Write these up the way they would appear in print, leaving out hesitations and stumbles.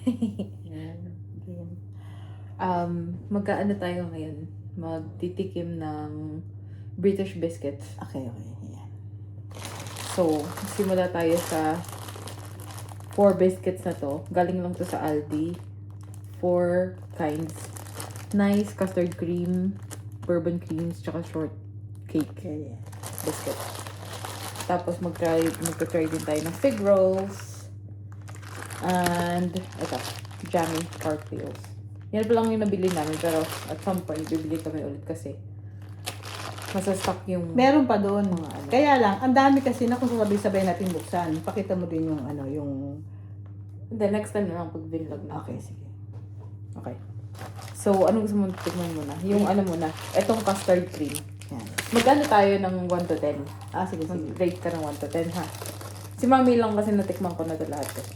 Yan. Yan. Magkaano tayo ngayon? Magtitikim ng British biscuits. Okay. Yan. So, simula tayo sa 4 biscuits na to. Galing lang to sa Aldi. 4 kinds. Nice custard cream, bourbon creams, tsaka shortcake Okay. biscuit. Tapos magta-try din tayo ng fig rolls. And, ito, jammy cartwheels. Yan pa lang yung nabili namin, pero at some point, bibili kami ulit kasi masastock yung... Meron pa doon. Mga ano. Kaya lang, ang dami kasi na kung sabay natin buksan. Pakita mo din yung yung... Hindi, next time na lang pag vlog na. Okay, sige. Okay. So, anong gusto mo tikman muna? Yung ano muna, etong custard cream. Yan. Magano tayo ng 1 to 10? Sige. Mag-rate ka ng 1 to 10, ha? Si Mami lang kasi natikman ko na ito lahat. Eh.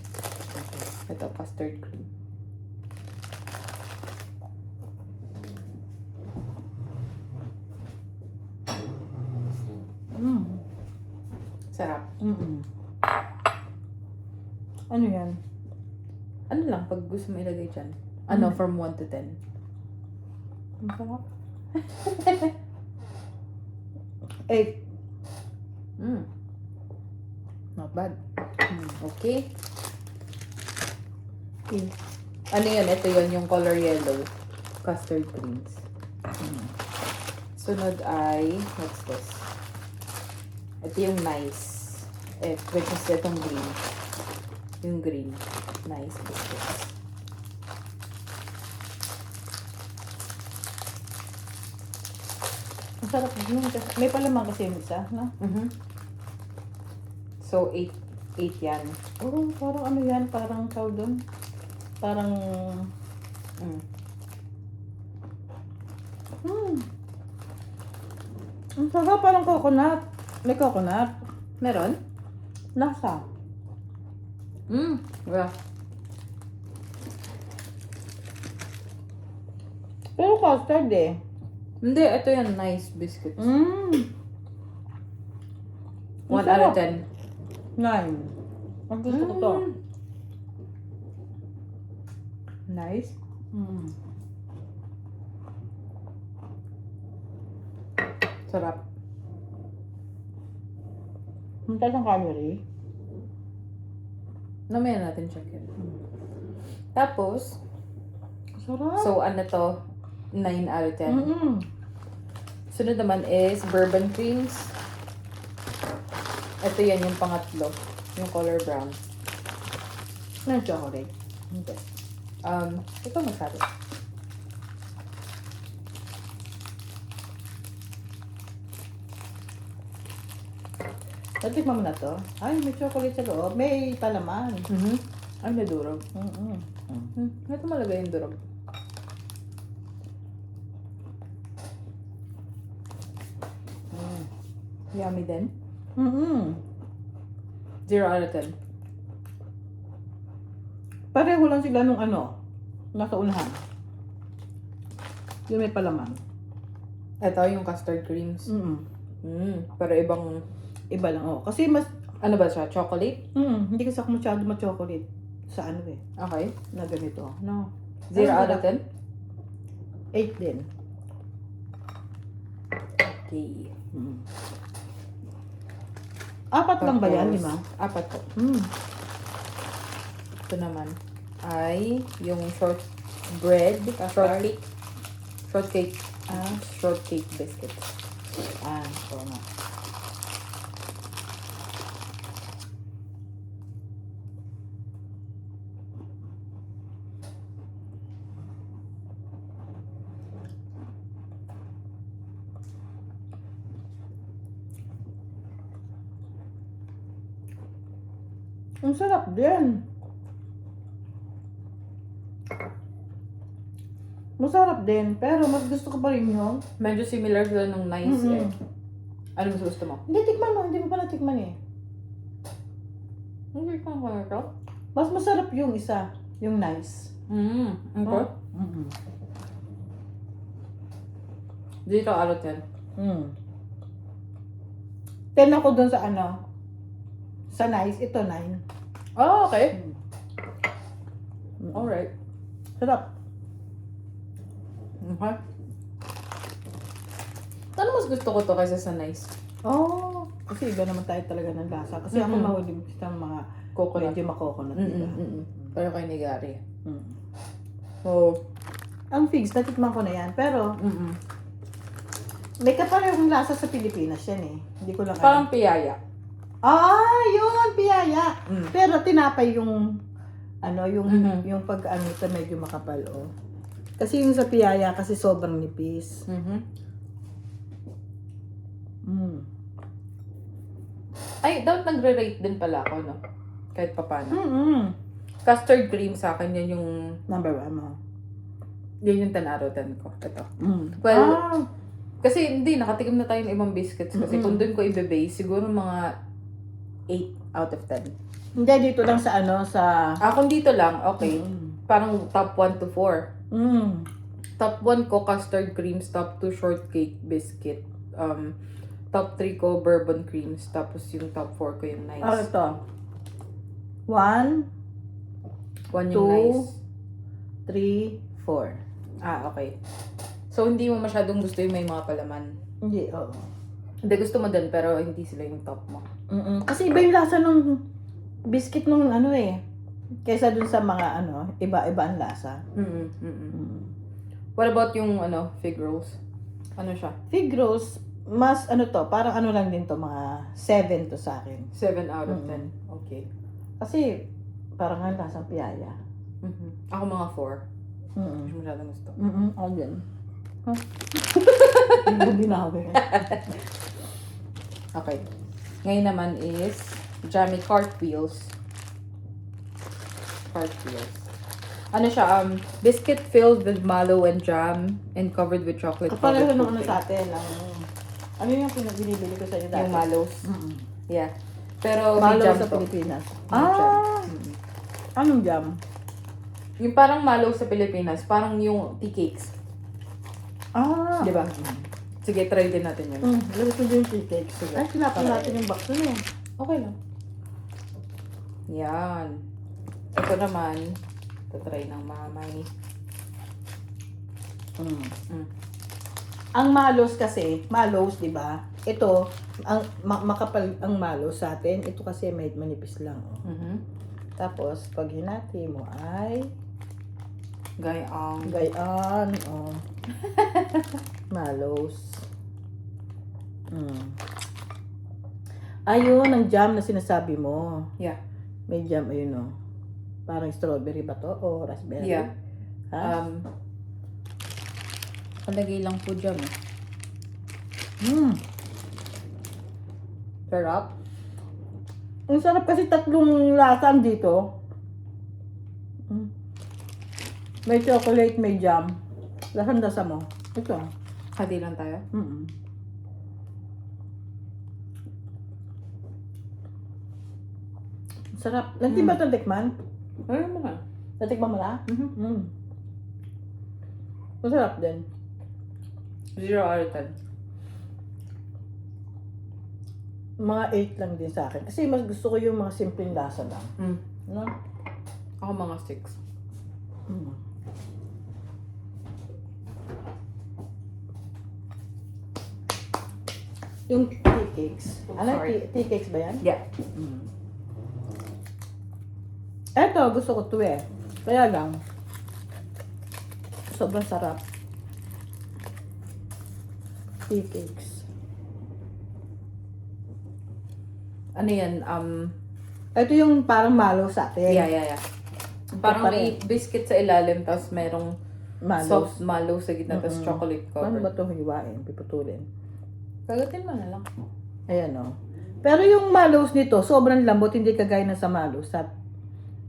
Ito, custard cream. Sarap. Ano yan? Ano lang, pag gusto mo ilagay dyan? Ano, from 1 to 10? Ang sarap. 8. Not bad. Okay. Okay. Ano yun? Ito yun, yung color yellow. Custard creams. Sunod ay, what's this? Ito yung nice. Which is itong green. Yung green. Nice biscuits. Ang sarap yun. May palaman kasi yung isa, no? So, 8 yan. Oo, parang ano yan, parang tawag doon. Parang... Ang sarap, parang coconut. May coconut. Meron? Lasa. Yeah. Pero custard eh. Hindi, ito yan. Nice biscuits. 1 Ang out of sarap. 10. 9. Ang gusto ko to. Nice. Sarap. Ang taas ang calorie. Namaya natin check yun. Tapos, Sarap. so ano to? 9 out of 10. Sunod naman is bourbon creams. Ito yan yung pangatlo. Yung color brown. Ano chocolate? Hindi. Ito masabi. Natikman mo na to? Ay, may chocolate sa loob. May palaman. Ay, may durog. Ito malagay yung durog. Yummy din. 0 out of 10. Pareho lang sila nung nasa unahan. Yung may palaman. Ito yung custard creams. Pero ibang, Iba lang, Kasi mas, ano ba siya? Chocolate? hindi kasi ako masyado ma-chocolate sa Okay. na ganito. No. 0 out of 10? 8 din. Okay. 4 lang ba yan, Tapos, 5? 4 po. Ito naman ay yung shortcake. Shortcake biscuits. Oo nga. Ang sarap din. Masarap din, pero mas gusto ko pa rin yung... Medyo similar sila nung nice eh. Ano mas gusto mo? Hindi, tikman mo. Hindi mo pa natikman eh. Hindi ko kaya ito. Mas masarap yung isa. Yung nice. Okay. 0 out of 10. 10 ako dun sa sa nice. Ito 9. Oh, okay. Alright. Sarap. Okay. Ano mas gusto ko to kaysa sa nice? Oh, kasi iba naman tayo talaga ng lasa. Kasi ako mahuli sa mga Coconut. medyo makokonat, diba? Pero kay ni Gary. Mm. So, Ang figs, natikman ko na yan. Pero, may kaparehong lasa sa Pilipinas yan eh. Hindi ko lang parang piyaya. Yun, piyaya. Pero tinapay yung, yung pag sa medyo makapal, oh. Kasi yung sa piyaya, kasi sobrang nipis. Ay, dapat nagre-rate din pala ako, no? Kahit papano. Custard cream sa akin, yan yung Number 1 mo. yan yung 10 out of 10 ko. Ito. Well, kasi hindi, nakatikim na tayo ng ibang biscuits. Kasi kung doon ko ibe-base, siguro mga 8 out of 10. Hindi, dito lang sa sa... Kung dito lang, okay. Parang top 1 to 4. Top 1 ko, custard creams. Top 2, shortcake biscuit. Top 3 ko, bourbon creams. Tapos yung top 4 ko yung nice. Ito. 1, 1 yung nice. 3, 4. Okay. So, hindi mo masyadong gusto yung may mga palaman. Hindi, oo. Hindi, gusto mo din, pero hindi sila yung top mo. Kasi iba yung lasa ng biscuit nung kaysa dun sa mga iba-iba ang lasa. What about yung fig rolls? Ano siya? Fig rolls, mas parang lang din to, mga 7 to sa akin. 7 out of 10. Okay. Kasi, parang ang lasang piyaya. Ako mga 4. Hindi masyadong gusto. Ako din. Hindi na ako. Okay. Ngayon naman is jammy cartwheels. Cartwheels. Ano siya? Biscuit filled with mallow and jam and covered with chocolate Pareho covered nung pudding. sa atin. Ano yung binibili ko sa inyo dati? Yung mallows. Yeah. Pero may Malo jam sa to. Pilipinas. May jam. Anong jam? Yung parang mallow sa Pilipinas, parang yung tea cakes. Di ba? Sige, try din natin yun. Lagay ko din yung tea cake. Ay, sinapin natin yung box na eh. Okay lang. Yan. Ito naman, try ng mamay. Ang malos kasi, di ba? Ito, ang makapal ang malos sa atin. Ito kasi may manipis lang. Oh. Tapos, pag hinati mo ay gayaan. Oh. Malos. Ayun, ang jam na sinasabi mo. Yeah. May jam, ayun oh. Parang strawberry ba to? O raspberry? Yeah. Ha? Palagay lang po dyan eh. Sarap. Ang sarap kasi tatlong lasa dito. May chocolate, may jam. Lasang-lasa mo. Ito. Hati lang tayo. Sarap. Nagtiba itong tikman? Ayun mo nga. Natikman mo na? Masarap din. 0 out of 10. Mga 8 lang din sa akin. Kasi mas gusto ko yung mga simpleng lasa lang. No? Ako mga 6. Yung tea cakes. Sorry. Tea cakes ba yan? Yeah. Eto, gusto ko to eh. Kaya lang, sobrang sarap. Tea cakes. Ano yan? Ito yung parang malo sa atin. Yeah. Parang may biscuit sa ilalim, tapos merong Malos. soft mallow sa gitna, tapos chocolate Paano covered. ba ito hiwain? Piputulin. Kagatin mo na lang. Ayan o. Pero yung malos nito, sobrang lambot. Hindi kagaya na sa malos sa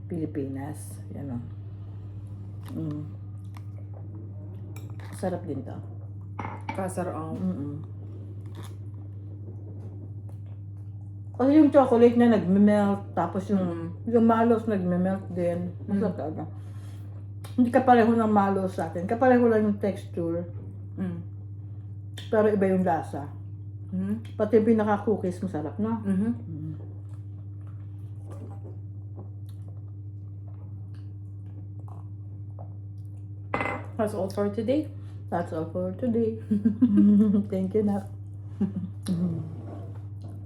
Pilipinas. Ayan o. Sarap din to. Kasarang. Kasi yung chocolate na nagme-melt, tapos yung malos nagme-melt din. Masarap talaga. Hindi kapareho ng malos sa atin. Kapareho lang yung texture. Pero iba yung lasa. Pati yung pinaka-cookies masarap, no? That's all for today. That's all for today. Thank you, Nak.